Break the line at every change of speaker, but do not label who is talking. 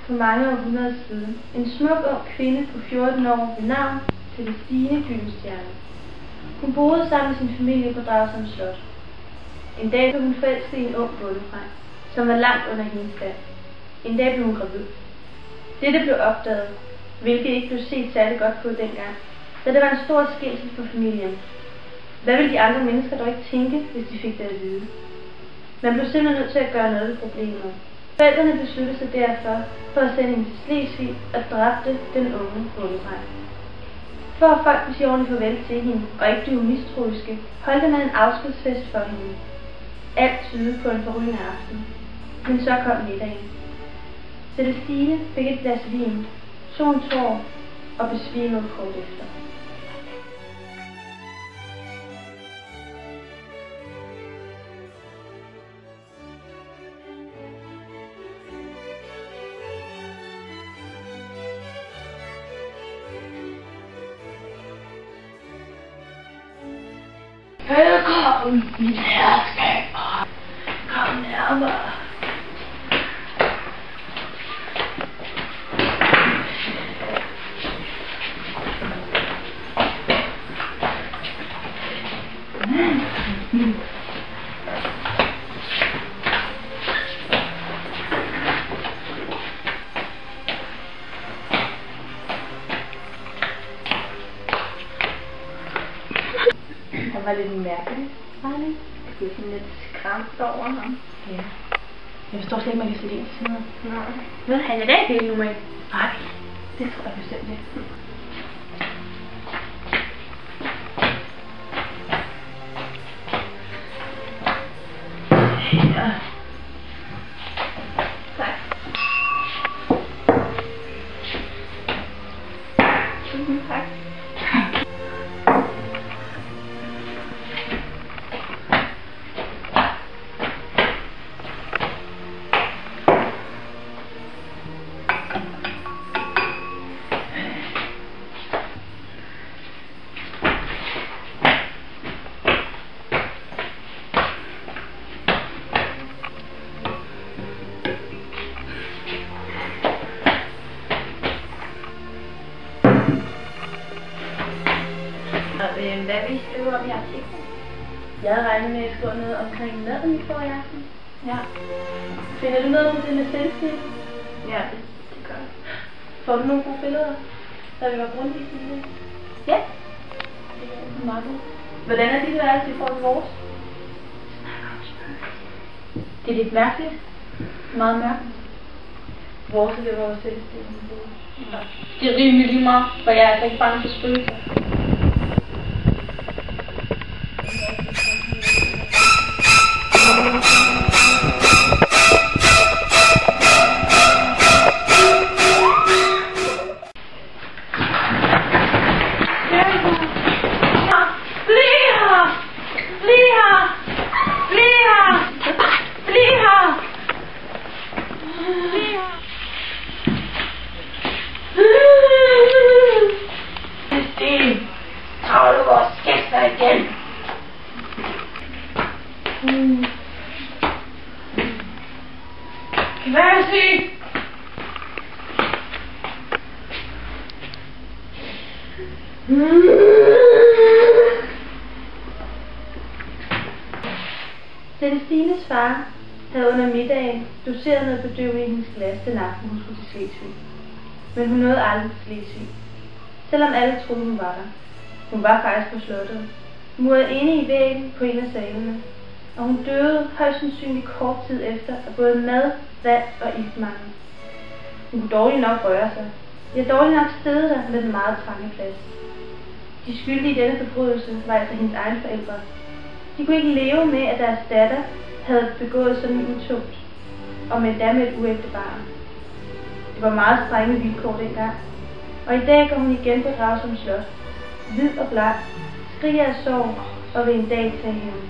for mange århundreder siden en smuk ung kvinde på 14 år ved navn Celestine Gyldenstierne. Hun boede sammen med sin familie på Dragsholm Slot. En dag blev hun forelsket i en ung bondedreng, som var langt under hendes stand. En dag blev hun gravid. Dette blev opdaget, hvilket ikke blev set særlig godt på dengang, da det var en stor skilsel for familien. Hvad ville de andre mennesker dog ikke tænke, hvis de fik det at vide? Man blev simpelthen nødt til at gøre noget ved problemet. Forældrene besluttede sig derfor for at sende hende til Slesvig og dræbte den unge bondedreng. For at folk ville sige ordentligt farvel til hende og ikke blive mistroiske, holdte man en afskedsfest for hende. Alt tydede på en forrygende aften. Men så kom middagen. Celestine fik et glas vin, tog en tår og besvimede kort efter.
Velkommen, mine herskaber. Kom nærmere.
Han var lidt mærkelig, var han ikke?
Jeg blev sådan lidt skræmt over ham.
Ja. Jeg forstår slet ikke, man kan sætte ind til sådan noget.
Nej. Ved han er da ikke helt normalt?
Nej, det tror jeg bestemt ikke.
Ja. Tak. Tusind tak. Hvad vil I skrive om i artiklen?
Jeg havde regnet med at skrive noget omkring maden i forrige aften.
Ja.
Finder du noget på det med selvstil?
Ja, det gør jeg.
Får du nogle gode billeder, da vi var grundigt i det?
Ja.
Det er meget godt. Hvordan er dit værelse i forhold til vores? Det er lidt mærkeligt. Meget mærkeligt. Vores er det vores selvstil.
Ja. Det er rimelig lige meget, for jeg er altså ikke bange for spøgelser. Tager du vores gæster igen? Hvad er det?
Celestines far havde under middagen doseret noget bedøvende i hendes glas den aften, hun skulle til Slesvig. Men hun nåede aldrig til Slesvig, selvom alle troede, hun var der. Hun var faktisk på slottet, muret inde i væggen på en af salene, og hun døde højst sandsynligt kort tid efter af både mad, vand og iltmangel. Hun kunne dårligt nok røre sig. De havde dårligt nok siddet der med den meget trange plads. De skyldige i denne forbrydelse var altså hendes egne forældre. De kunne ikke leve med, at deres datter havde begået sådan en utugt, og med endda med et uægte barn. Det var meget strenge vilkår dengang, og i dag går hun igen på Dragsholm Slot, hvid og bleg, skriger af sorg og vil en dag tage hende.